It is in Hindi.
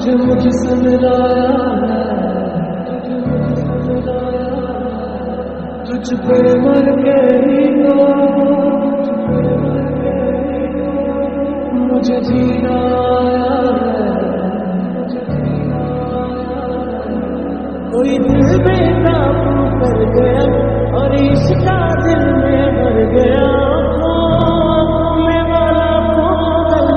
तुझे मुझसे मिलाया तुझ पे मर के ही तो मुझे जीना आया है। कोई दिल बेताब